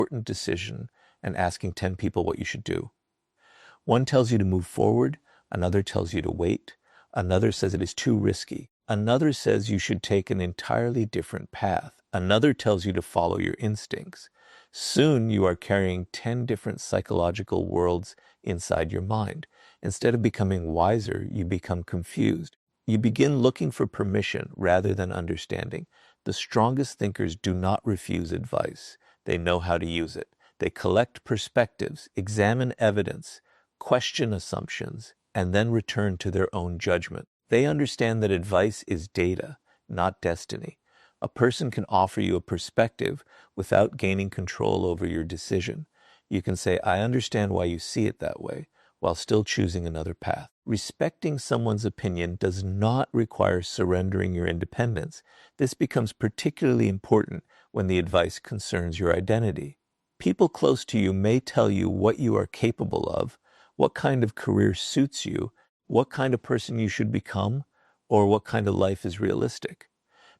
important decision and asking 10 people what you should do. One tells you to move forward, another tells you to wait, another says it is too risky, another says you should take an entirely different path, another tells you to follow your instincts. Soon you are carrying 10 different psychological worlds inside your mind. Instead of becoming wiser, you become confused. You begin looking for permission rather than understanding. The strongest thinkers do not refuse advice. They know how to use it. They collect perspectives, examine evidence, question assumptions, and then return to their own judgment. They understand that advice is data, not destiny. A person can offer you a perspective without gaining control over your decision. You can say, I understand why you see it that way, while still choosing another path. Respecting someone's opinion does not require surrendering your independence. This becomes particularly important when the advice concerns your identity. People close to you may tell you what you are capable of, what kind of career suits you, what kind of person you should become, or what kind of life is realistic.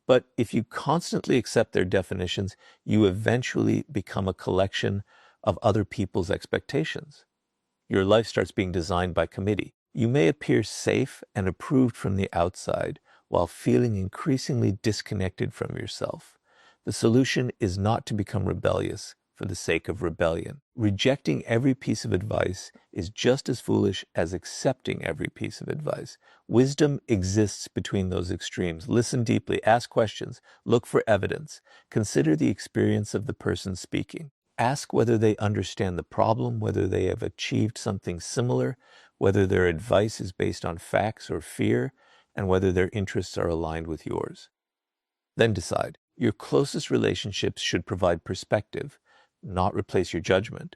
But if you constantly accept their definitions, you eventually become a collection of other people's expectations. Your life starts being designed by committee. You may appear safe and approved from the outside while feeling increasingly disconnected from yourself. The solution is not to become rebellious for the sake of rebellion. Rejecting every piece of advice is just as foolish as accepting every piece of advice. Wisdom exists between those extremes. Listen deeply, ask questions, look for evidence, consider the experience of the person speaking. Ask whether they understand the problem, whether they have achieved something similar, whether their advice is based on facts or fear, and whether their interests are aligned with yours. Then decide. Your closest relationships should provide perspective, not replace your judgment.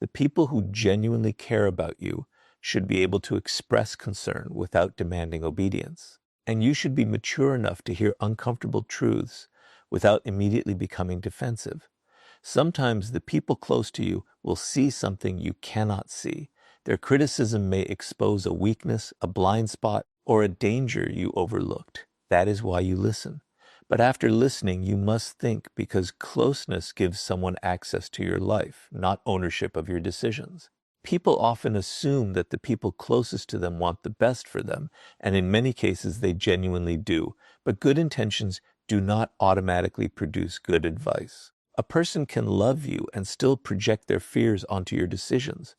The people who genuinely care about you should be able to express concern without demanding obedience. And you should be mature enough to hear uncomfortable truths without immediately becoming defensive. Sometimes the people close to you will see something you cannot see. Their criticism may expose a weakness, a blind spot, or a danger you overlooked. That is why you listen. But after listening, you must think, because closeness gives someone access to your life, not ownership of your decisions. People often assume that the people closest to them want the best for them, and in many cases they genuinely do. But good intentions do not automatically produce good advice. A person can love you and still project their fears onto your decisions.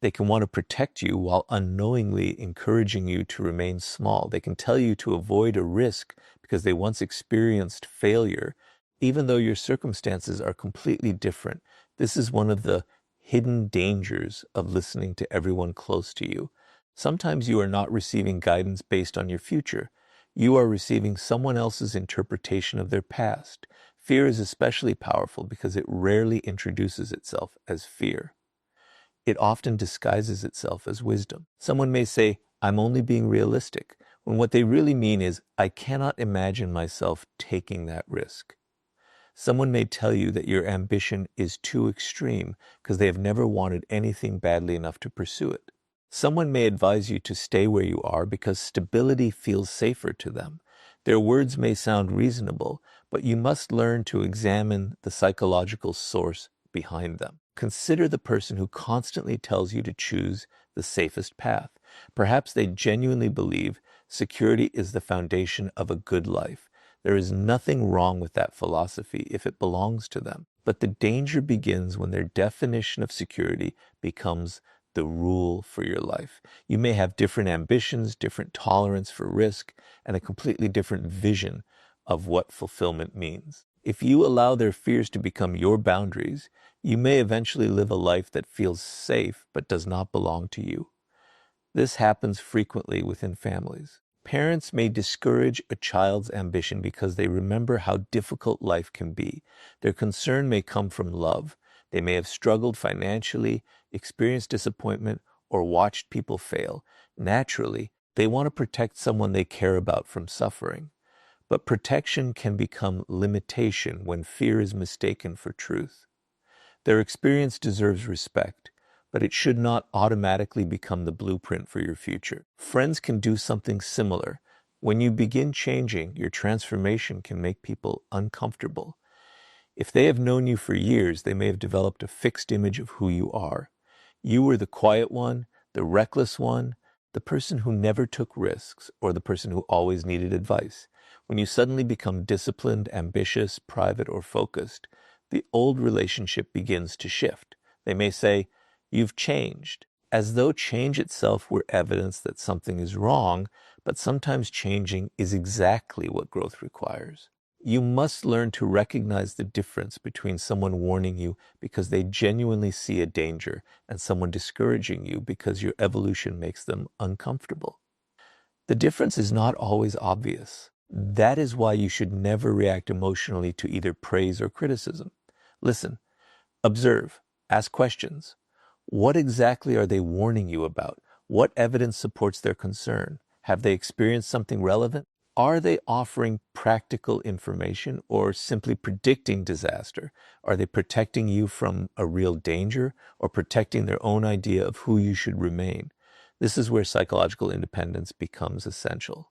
They can want to protect you while unknowingly encouraging you to remain small. They can tell you to avoid a risk because they once experienced failure, even though your circumstances are completely different. This is one of the hidden dangers of listening to everyone close to you. Sometimes you are not receiving guidance based on your future. You are receiving someone else's interpretation of their past. Fear is especially powerful because it rarely introduces itself as fear. It often disguises itself as wisdom. Someone may say, I'm only being realistic, when what they really mean is, I cannot imagine myself taking that risk. Someone may tell you that your ambition is too extreme because they have never wanted anything badly enough to pursue it. Someone may advise you to stay where you are because stability feels safer to them. Their words may sound reasonable, but you must learn to examine the psychological source behind them. Consider the person who constantly tells you to choose the safest path. Perhaps they genuinely believe security is the foundation of a good life. There is nothing wrong with that philosophy if it belongs to them. But the danger begins when their definition of security becomes the rule for your life. You may have different ambitions, different tolerance for risk, and a completely different vision of what fulfillment means. If you allow their fears to become your boundaries, you may eventually live a life that feels safe but does not belong to you. This happens frequently within families. Parents may discourage a child's ambition because they remember how difficult life can be. Their concern may come from love. They may have struggled financially, experienced disappointment, or watched people fail. Naturally, they want to protect someone they care about from suffering. But protection can become limitation when fear is mistaken for truth. Their experience deserves respect, but it should not automatically become the blueprint for your future. Friends can do something similar. When you begin changing, your transformation can make people uncomfortable. If they have known you for years, they may have developed a fixed image of who you are. You were the quiet one, the reckless one, the person who never took risks, or the person who always needed advice. When you suddenly become disciplined, ambitious, private, or focused, the old relationship begins to shift. They may say, "You've changed," as though change itself were evidence that something is wrong, but sometimes changing is exactly what growth requires. You must learn to recognize the difference between someone warning you because they genuinely see a danger and someone discouraging you because your evolution makes them uncomfortable. The difference is not always obvious. That is why you should never react emotionally to either praise or criticism. Listen, observe, ask questions. What exactly are they warning you about? What evidence supports their concern? Have they experienced something relevant? Are they offering practical information or simply predicting disaster? Are they protecting you from a real danger or protecting their own idea of who you should remain? This is where psychological independence becomes essential.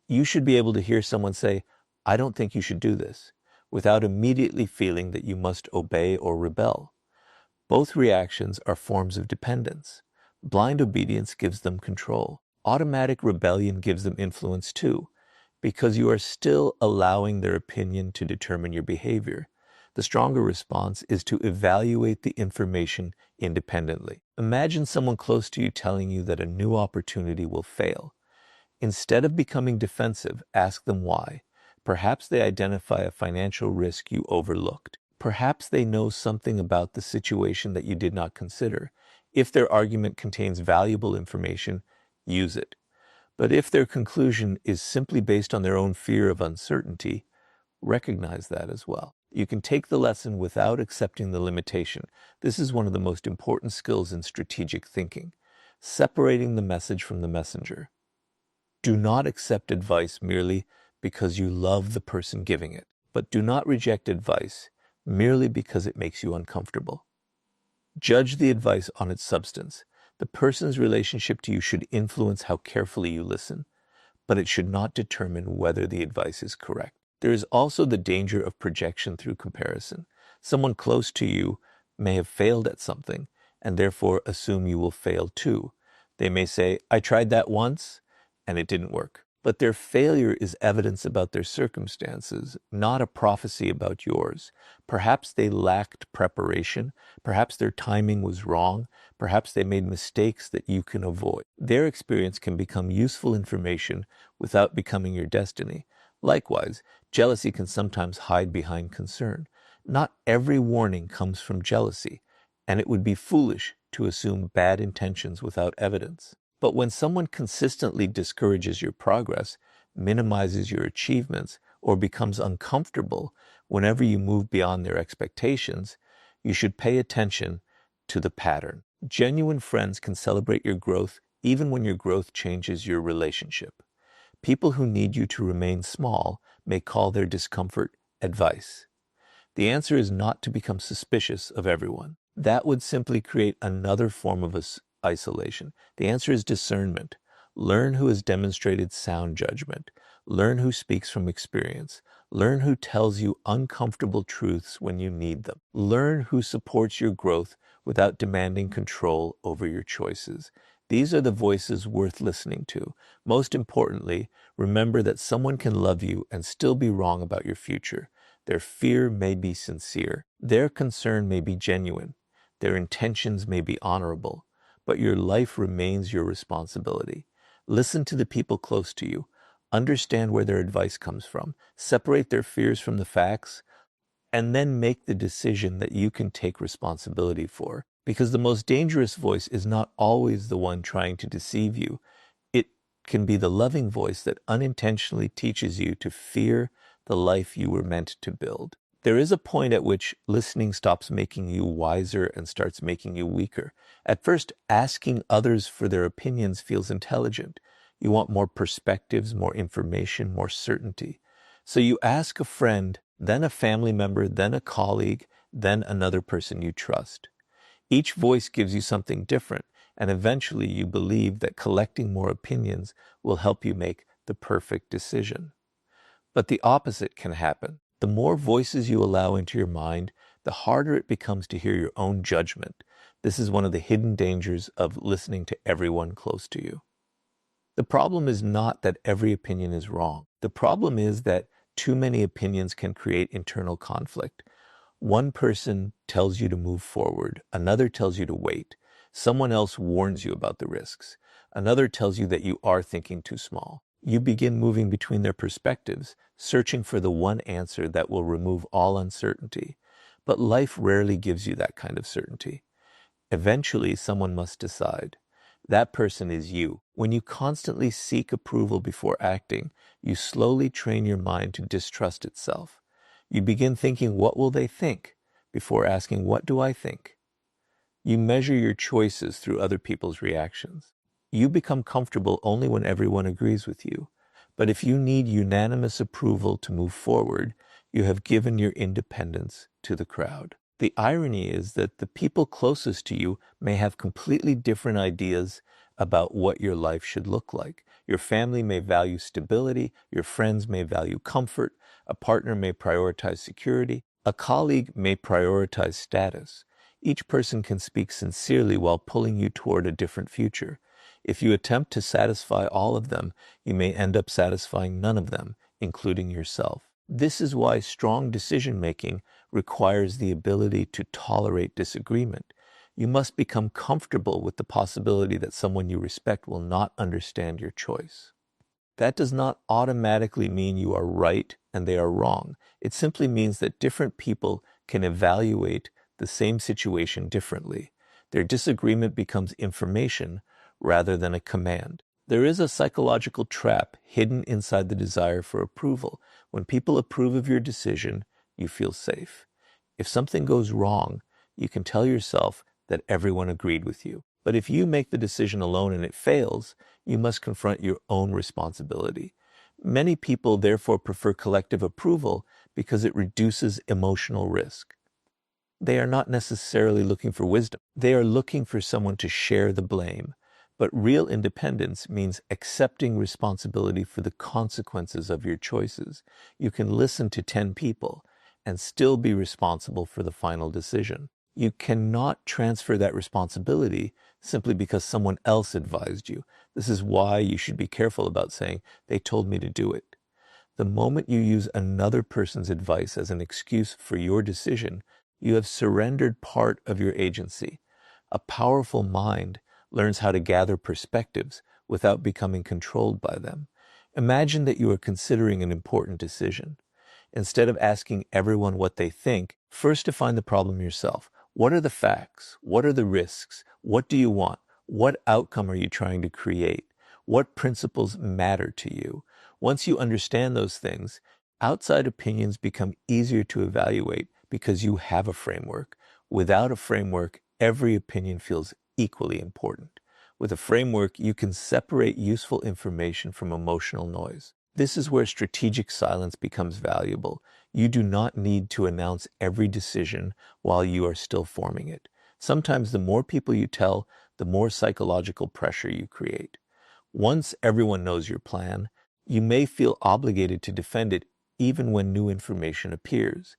You should be able to hear someone say, "I don't think you should do this," without immediately feeling that you must obey or rebel. Both reactions are forms of dependence. Blind obedience gives them control. Automatic rebellion gives them influence too, because you are still allowing their opinion to determine your behavior. The stronger response is to evaluate the information independently. Imagine someone close to you telling you that a new opportunity will fail. Instead of becoming defensive, ask them why. Perhaps they identify a financial risk you overlooked. Perhaps they know something about the situation that you did not consider. If their argument contains valuable information, use it. But if their conclusion is simply based on their own fear of uncertainty, recognize that as well. You can take the lesson without accepting the limitation. This is one of the most important skills in strategic thinking, separating the message from the messenger. Do not accept advice merely because you love the person giving it, but do not reject advice merely because it makes you uncomfortable. Judge the advice on its substance. The person's relationship to you should influence how carefully you listen, but it should not determine whether the advice is correct. There is also the danger of projection through comparison. Someone close to you may have failed at something and therefore assume you will fail too. They may say, "I tried that once and it didn't work." But their failure is evidence about their circumstances, not a prophecy about yours. Perhaps they lacked preparation. Perhaps their timing was wrong. Perhaps they made mistakes that you can avoid. Their experience can become useful information without becoming your destiny. Likewise, jealousy can sometimes hide behind concern. Not every warning comes from jealousy, and it would be foolish to assume bad intentions without evidence. But when someone consistently discourages your progress, minimizes your achievements, or becomes uncomfortable whenever you move beyond their expectations, you should pay attention to the pattern. Genuine friends can celebrate your growth even when your growth changes your relationship. People who need you to remain small may call their discomfort advice. The answer is not to become suspicious of everyone. That would simply create another form of isolation. The answer is discernment. Learn who has demonstrated sound judgment. Learn who speaks from experience. Learn who tells you uncomfortable truths when you need them. Learn who supports your growth without demanding control over your choices. These are the voices worth listening to. Most importantly, remember that someone can love you and still be wrong about your future. Their fear may be sincere. Their concern may be genuine. Their intentions may be honorable, but your life remains your responsibility. Listen to the people close to you. Understand where their advice comes from. Separate their fears from the facts, and then make the decision that you can take responsibility for. Because the most dangerous voice is not always the one trying to deceive you. It can be the loving voice that unintentionally teaches you to fear the life you were meant to build. There is a point at which listening stops making you wiser and starts making you weaker. At first, asking others for their opinions feels intelligent. You want more perspectives, more information, more certainty. So you ask a friend, then a family member, then a colleague, then another person you trust. Each voice gives you something different, and eventually you believe that collecting more opinions will help you make the perfect decision. But the opposite can happen. The more voices you allow into your mind, the harder it becomes to hear your own judgment. This is one of the hidden dangers of listening to everyone close to you. The problem is not that every opinion is wrong. The problem is that too many opinions can create internal conflict. One person tells you to move forward, another tells you to wait, someone else warns you about the risks, another tells you that you are thinking too small. You begin moving between their perspectives, searching for the one answer that will remove all uncertainty. But life rarely gives you that kind of certainty. Eventually, someone must decide. That person is you. When you constantly seek approval before acting, you slowly train your mind to distrust itself. You begin thinking, what will they think? Before asking, what do I think? You measure your choices through other people's reactions. You become comfortable only when everyone agrees with you. But if you need unanimous approval to move forward, you have given your independence to the crowd. The irony is that the people closest to you may have completely different ideas about what your life should look like. Your family may value stability, your friends may value comfort, a partner may prioritize security, a colleague may prioritize status. Each person can speak sincerely while pulling you toward a different future. If you attempt to satisfy all of them, you may end up satisfying none of them, including yourself. This is why strong decision-making requires the ability to tolerate disagreement. You must become comfortable with the possibility that someone you respect will not understand your choice. That does not automatically mean you are right and they are wrong. It simply means that different people can evaluate the same situation differently. Their disagreement becomes information rather than a command. There is a psychological trap hidden inside the desire for approval. When people approve of your decision, you feel safe. If something goes wrong, you can tell yourself that everyone agreed with you. But if you make the decision alone and it fails, you must confront your own responsibility. Many people therefore prefer collective approval because it reduces emotional risk. They are not necessarily looking for wisdom. They are looking for someone to share the blame. But real independence means accepting responsibility for the consequences of your choices. You can listen to 10 people and still be responsible for the final decision. You cannot transfer that responsibility simply because someone else advised you. This is why you should be careful about saying, they told me to do it. The moment you use another person's advice as an excuse for your decision, you have surrendered part of your agency. A powerful mind learns how to gather perspectives without becoming controlled by them. Imagine that you are considering an important decision. Instead of asking everyone what they think, first define the problem yourself. What are the facts? What are the risks? What do you want? What outcome are you trying to create? What principles matter to you? Once you understand those things, outside opinions become easier to evaluate because you have a framework. Without a framework, every opinion feels equally important. With a framework, you can separate useful information from emotional noise. This is where strategic silence becomes valuable. You do not need to announce every decision while you are still forming it. Sometimes the more people you tell, the more psychological pressure you create. Once everyone knows your plan, you may feel obligated to defend it even when new information appears.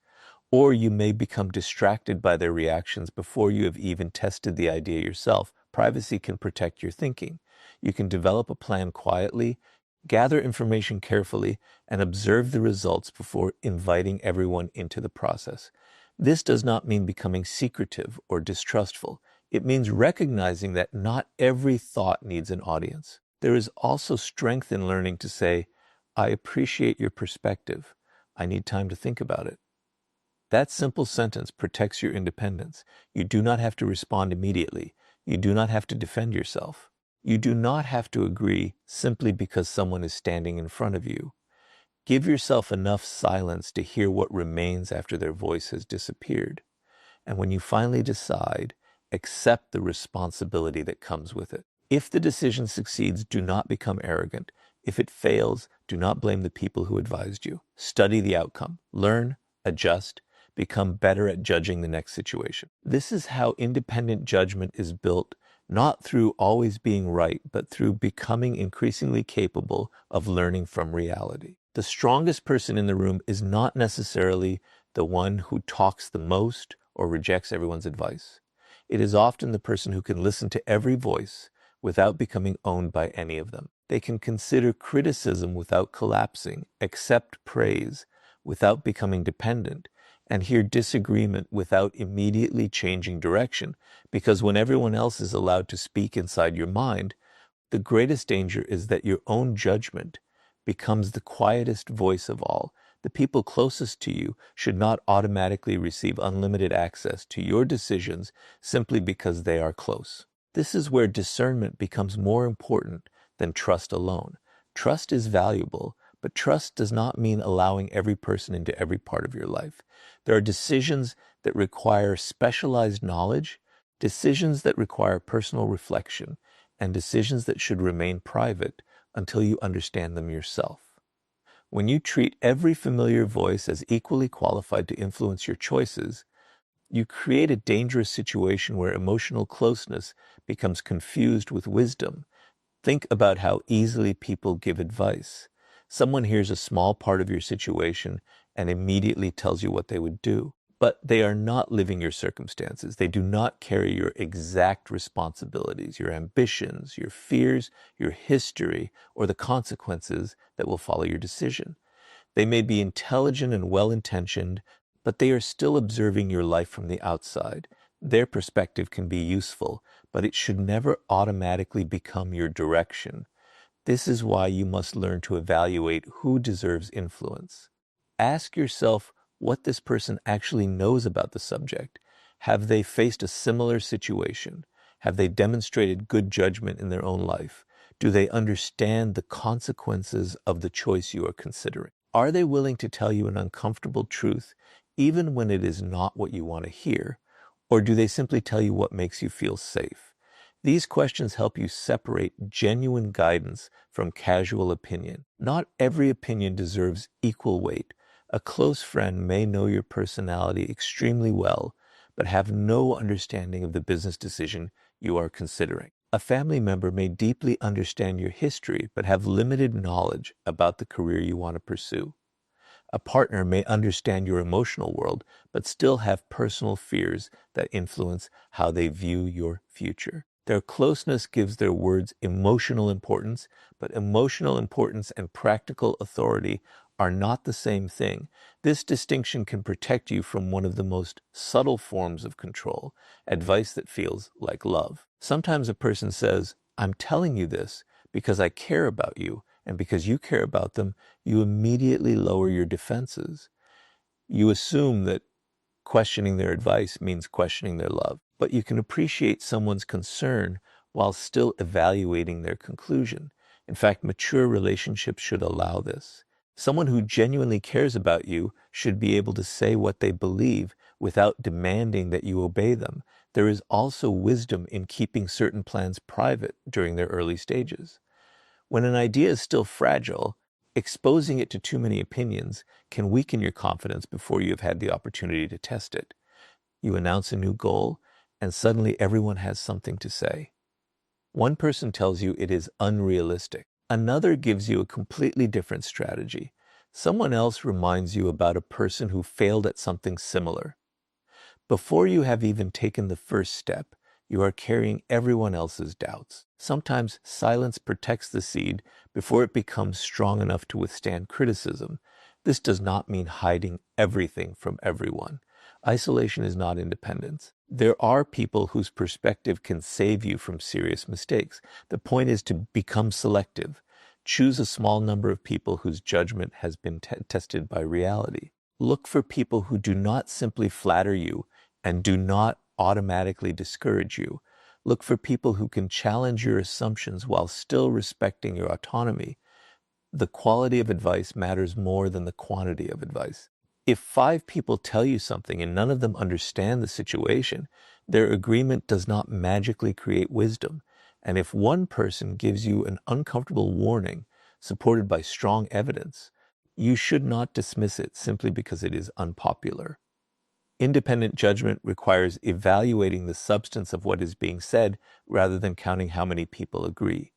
Or you may become distracted by their reactions before you have even tested the idea yourself. Privacy can protect your thinking. You can develop a plan quietly, gather information carefully, and observe the results before inviting everyone into the process. This does not mean becoming secretive or distrustful. It means recognizing that not every thought needs an audience. There is also strength in learning to say, I appreciate your perspective. I need time to think about it. That simple sentence protects your independence. You do not have to respond immediately. You do not have to defend yourself. You do not have to agree simply because someone is standing in front of you. Give yourself enough silence to hear what remains after their voice has disappeared. And when you finally decide, accept the responsibility that comes with it. If the decision succeeds, do not become arrogant. If it fails, do not blame the people who advised you. Study the outcome. Learn, adjust, become better at judging the next situation. This is how independent judgment is built, not through always being right, but through becoming increasingly capable of learning from reality. The strongest person in the room is not necessarily the one who talks the most or rejects everyone's advice. It is often the person who can listen to every voice without becoming owned by any of them. They can consider criticism without collapsing, accept praise without becoming dependent, and hear disagreement without immediately changing direction. Because when everyone else is allowed to speak inside your mind, the greatest danger is that your own judgment becomes the quietest voice of all. The people closest to you should not automatically receive unlimited access to your decisions simply because they are close. This is where discernment becomes more important than trust alone. Trust is valuable, but trust does not mean allowing every person into every part of your life. There are decisions that require specialized knowledge, decisions that require personal reflection, and decisions that should remain private until you understand them yourself. When you treat every familiar voice as equally qualified to influence your choices, you create a dangerous situation where emotional closeness becomes confused with wisdom. Think about how easily people give advice. Someone hears a small part of your situation and immediately tells you what they would do. But they are not living your circumstances. They do not carry your exact responsibilities, your ambitions, your fears, your history, or the consequences that will follow your decision. They may be intelligent and well-intentioned, but they are still observing your life from the outside. Their perspective can be useful, but it should never automatically become your direction. This is why you must learn to evaluate who deserves influence. Ask yourself what this person actually knows about the subject. Have they faced a similar situation? Have they demonstrated good judgment in their own life? Do they understand the consequences of the choice you are considering? Are they willing to tell you an uncomfortable truth, even when it is not what you want to hear? Or do they simply tell you what makes you feel safe? These questions help you separate genuine guidance from casual opinion. Not every opinion deserves equal weight. A close friend may know your personality extremely well, but have no understanding of the business decision you are considering. A family member may deeply understand your history, but have limited knowledge about the career you want to pursue. A partner may understand your emotional world, but still have personal fears that influence how they view your future. Their closeness gives their words emotional importance, but emotional importance and practical authority are not the same thing. This distinction can protect you from one of the most subtle forms of control, advice that feels like love. Sometimes a person says, "I'm telling you this because I care about you," and because you care about them, you immediately lower your defenses. You assume that questioning their advice means questioning their love, but you can appreciate someone's concern while still evaluating their conclusion. In fact, mature relationships should allow this. Someone who genuinely cares about you should be able to say what they believe without demanding that you obey them. There is also wisdom in keeping certain plans private during their early stages. When an idea is still fragile, exposing it to too many opinions can weaken your confidence before you have had the opportunity to test it. You announce a new goal, and suddenly everyone has something to say. One person tells you it is unrealistic. Another gives you a completely different strategy. Someone else reminds you about a person who failed at something similar. Before you have even taken the first step, you are carrying everyone else's doubts. Sometimes silence protects the seed before it becomes strong enough to withstand criticism. This does not mean hiding everything from everyone. Isolation is not independence. There are people whose perspective can save you from serious mistakes. The point is to become selective. Choose a small number of people whose judgment has been tested by reality. Look for people who do not simply flatter you and do not automatically discourage you. Look for people who can challenge your assumptions while still respecting your autonomy. The quality of advice matters more than the quantity of advice. If 5 people tell you something and none of them understand the situation, their agreement does not magically create wisdom. And if one person gives you an uncomfortable warning supported by strong evidence, you should not dismiss it simply because it is unpopular. Independent judgment requires evaluating the substance of what is being said rather than counting how many people agree.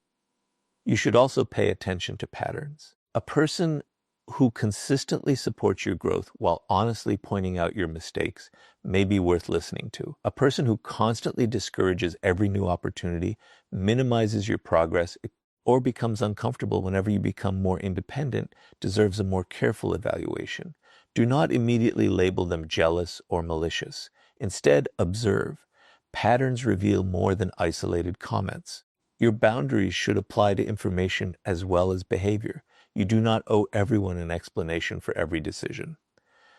You should also pay attention to patterns. A person who consistently supports your growth while honestly pointing out your mistakes may be worth listening to. A person who constantly discourages every new opportunity, minimizes your progress, or becomes uncomfortable whenever you become more independent deserves a more careful evaluation. Do not immediately label them jealous or malicious. Instead, observe. Patterns reveal more than isolated comments. Your boundaries should apply to information as well as behavior. You do not owe everyone an explanation for every decision.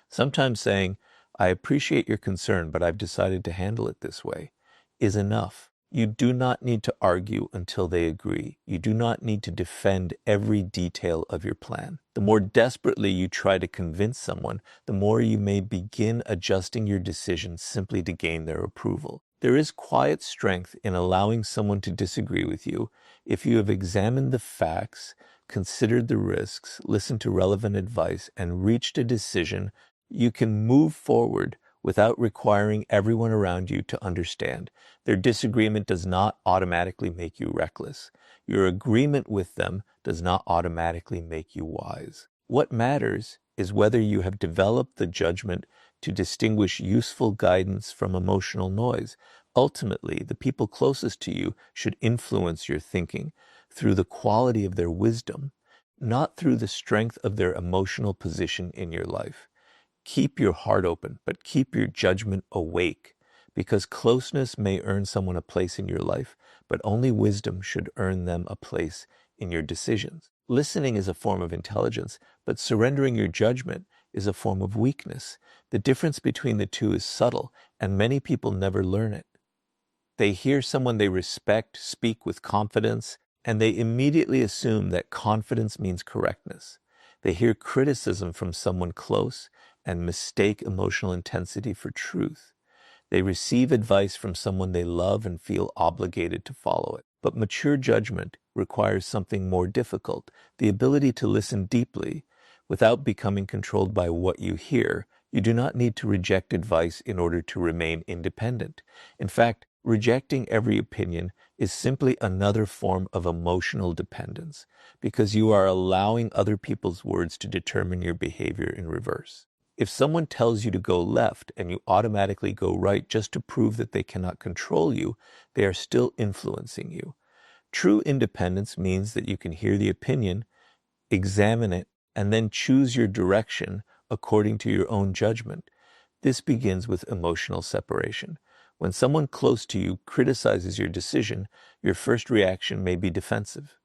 Sometimes saying, "I appreciate your concern, but I've decided to handle it this way," is enough. You do not need to argue until they agree. You do not need to defend every detail of your plan. The more desperately you try to convince someone, the more you may begin adjusting your decisions simply to gain their approval. There is quiet strength in allowing someone to disagree with you if you have examined the facts, considered the risks, listened to relevant advice, and reached a decision. You can move forward without requiring everyone around you to understand. Their disagreement does not automatically make you reckless. Your agreement with them does not automatically make you wise. What matters is whether you have developed the judgment to distinguish useful guidance from emotional noise. Ultimately, the people closest to you should influence your thinking through the quality of their wisdom, not through the strength of their emotional position in your life. Keep your heart open, but keep your judgment awake, because closeness may earn someone a place in your life, but only wisdom should earn them a place in your decisions. Listening is a form of intelligence, but surrendering your judgment is a form of weakness. The difference between the two is subtle, and many people never learn it. They hear someone they respect speak with confidence, and they immediately assume that confidence means correctness. They hear criticism from someone close and mistake emotional intensity for truth. They receive advice from someone they love and feel obligated to follow it. But mature judgment requires something more difficult, the ability to listen deeply without becoming controlled by what you hear. You do not need to reject advice in order to remain independent. In fact, rejecting every opinion is simply another form of emotional dependence, because you are allowing other people's words to determine your behavior in reverse. If someone tells you to go left and you automatically go right just to prove that they cannot control you, they are still influencing you. True independence means that you can hear the opinion, examine it, and then choose your direction according to your own judgment. This begins with emotional separation. When someone close to you criticizes your decision, your first reaction may be defensive.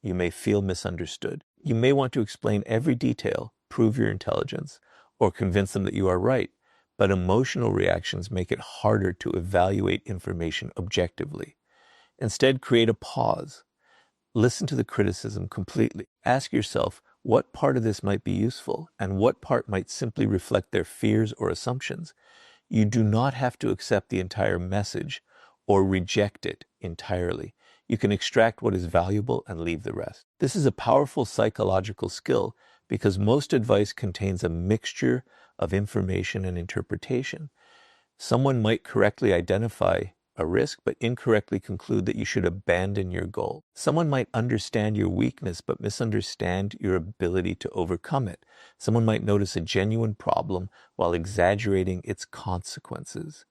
You may feel misunderstood. You may want to explain every detail, prove your intelligence, or convince them that you are right. But emotional reactions make it harder to evaluate information objectively. Instead, create a pause. Listen to the criticism completely. Ask yourself what part of this might be useful and what part might simply reflect their fears or assumptions. You do not have to accept the entire message or reject it entirely. You can extract what is valuable and leave the rest. This is a powerful psychological skill because most advice contains a mixture of information and interpretation. Someone might correctly identify a risk, but incorrectly conclude that you should abandon your goal. Someone might understand your weakness, but misunderstand your ability to overcome it. Someone might notice a genuine problem while exaggerating its consequences.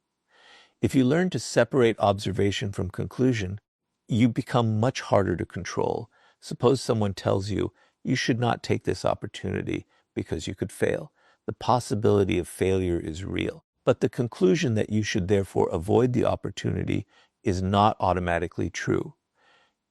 If you learn to separate observation from conclusion, you become much harder to control. Suppose someone tells you, you should not take this opportunity because you could fail. The possibility of failure is real. But the conclusion that you should therefore avoid the opportunity is not automatically true.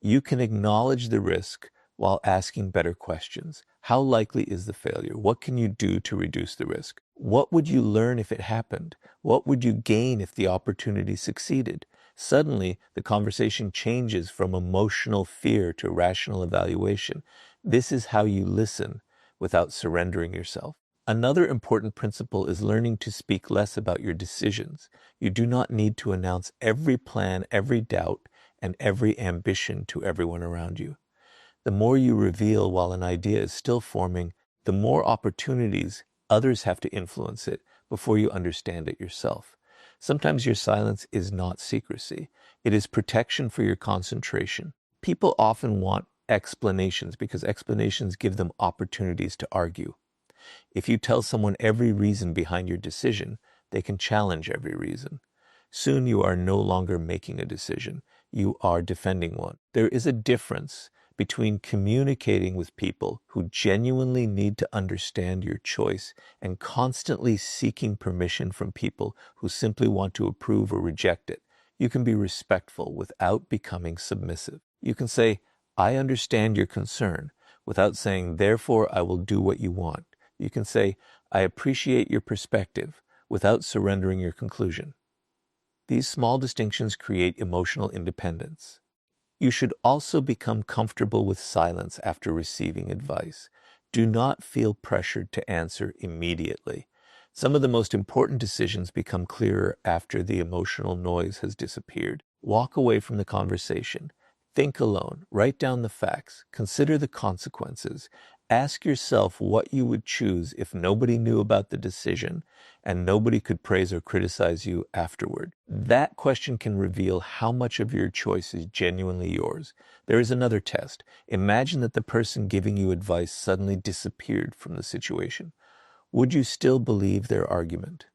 You can acknowledge the risk while asking better questions. How likely is the failure? What can you do to reduce the risk? What would you learn if it happened? What would you gain if the opportunity succeeded? Suddenly, the conversation changes from emotional fear to rational evaluation. This is how you listen without surrendering yourself. Another important principle is learning to speak less about your decisions. You do not need to announce every plan, every doubt, and every ambition to everyone around you. The more you reveal while an idea is still forming, the more opportunities others have to influence it before you understand it yourself. Sometimes your silence is not secrecy. It is protection for your concentration. People often want explanations because explanations give them opportunities to argue. If you tell someone every reason behind your decision, they can challenge every reason. Soon you are no longer making a decision. You are defending one. There is a difference between communicating with people who genuinely need to understand your choice and constantly seeking permission from people who simply want to approve or reject it. You can be respectful without becoming submissive. You can say, "I understand your concern," without saying, "Therefore, I will do what you want." You can say, "I appreciate your perspective," without surrendering your conclusion. These small distinctions create emotional independence. You should also become comfortable with silence after receiving advice. Do not feel pressured to answer immediately. Some of the most important decisions become clearer after the emotional noise has disappeared. Walk away from the conversation. Think alone. Write down the facts. Consider the consequences. Ask yourself what you would choose if nobody knew about the decision and nobody could praise or criticize you afterward. That question can reveal how much of your choice is genuinely yours. There is another test. Imagine that the person giving you advice suddenly disappeared from the situation. Would you still believe their argument?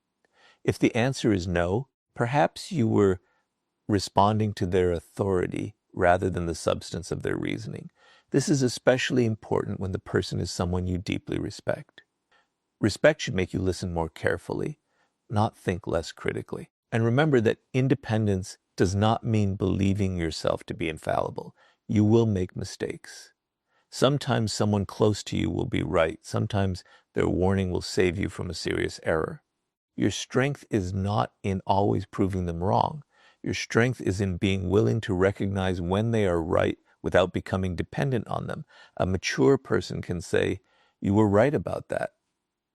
If the answer is no, perhaps you were responding to their authority rather than the substance of their reasoning. This is especially important when the person is someone you deeply respect. Respect should make you listen more carefully, not think less critically. And remember that independence does not mean believing yourself to be infallible. You will make mistakes. Sometimes someone close to you will be right. Sometimes their warning will save you from a serious error. Your strength is not in always proving them wrong. Your strength is in being willing to recognize when they are right without becoming dependent on them. A mature person can say, "You were right about that,"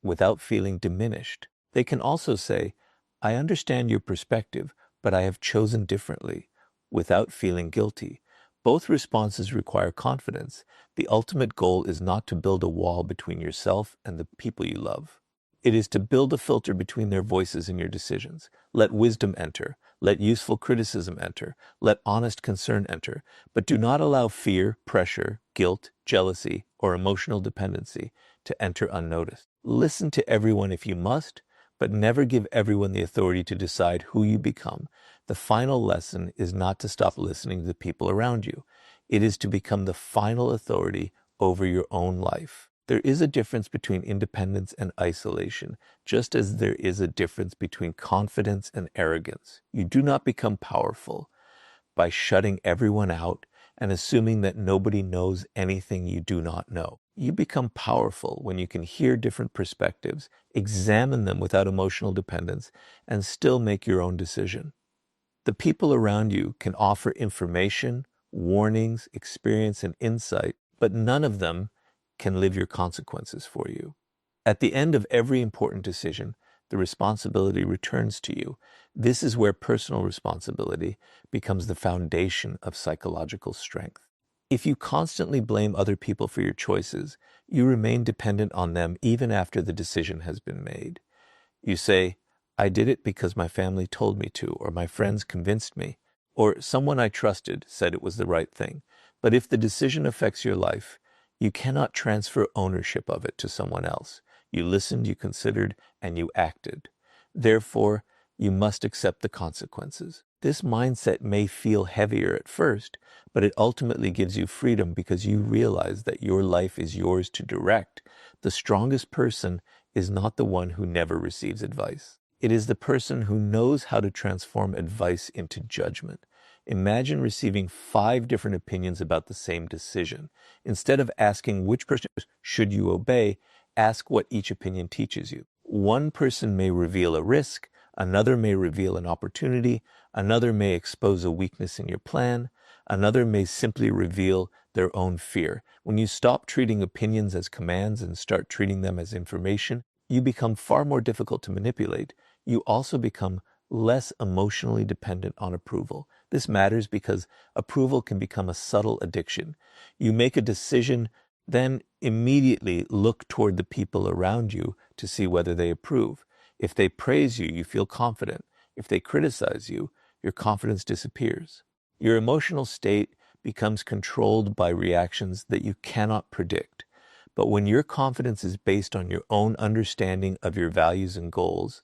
without feeling diminished. They can also say, "I understand your perspective, but I have chosen differently," without feeling guilty. Both responses require confidence. The ultimate goal is not to build a wall between yourself and the people you love. It is to build a filter between their voices in your decisions. Let wisdom enter. Let useful criticism enter. Let honest concern enter. But do not allow fear, pressure, guilt, jealousy, or emotional dependency to enter unnoticed. Listen to everyone if you must, but never give everyone the authority to decide who you become. The final lesson is not to stop listening to the people around you. It is to become the final authority over your own life. There is a difference between independence and isolation, just as there is a difference between confidence and arrogance. You do not become powerful by shutting everyone out and assuming that nobody knows anything you do not know. You become powerful when you can hear different perspectives, examine them without emotional dependence, and still make your own decision. The people around you can offer information, warnings, experience, and insight, but none of them can live your consequences for you. At the end of every important decision, the responsibility returns to you. This is where personal responsibility becomes the foundation of psychological strength. If you constantly blame other people for your choices, you remain dependent on them even after the decision has been made. You say, "I did it because my family told me to," or "my friends convinced me," or "someone I trusted said it was the right thing." But if the decision affects your life, you cannot transfer ownership of it to someone else. You listened, you considered, and you acted. Therefore, you must accept the consequences. This mindset may feel heavier at first, but it ultimately gives you freedom because you realize that your life is yours to direct. The strongest person is not the one who never receives advice. It is the person who knows how to transform advice into judgment. Imagine receiving 5 different opinions about the same decision. Instead of asking which person should you obey, ask what each opinion teaches you. One person may reveal a risk, another may reveal an opportunity, another may expose a weakness in your plan, another may simply reveal their own fear. When you stop treating opinions as commands and start treating them as information, you become far more difficult to manipulate. You also become less emotionally dependent on approval. This matters because approval can become a subtle addiction. You make a decision, then immediately look toward the people around you to see whether they approve. If they praise you, you feel confident. If they criticize you, your confidence disappears. Your emotional state becomes controlled by reactions that you cannot predict. But when your confidence is based on your own understanding of your values and goals,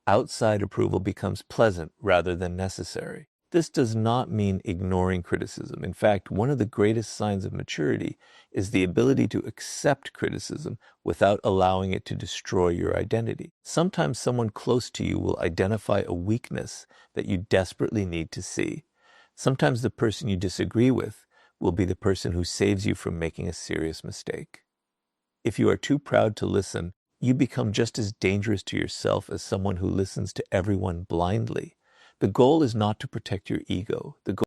outside approval becomes pleasant rather than necessary. This does not mean ignoring criticism. In fact, one of the greatest signs of maturity is the ability to accept criticism without allowing it to destroy your identity. Sometimes someone close to you will identify a weakness that you desperately need to see. Sometimes the person you disagree with will be the person who saves you from making a serious mistake. If you are too proud to listen, you become just as dangerous to yourself as someone who listens to everyone blindly. The goal is not to protect your ego. The goal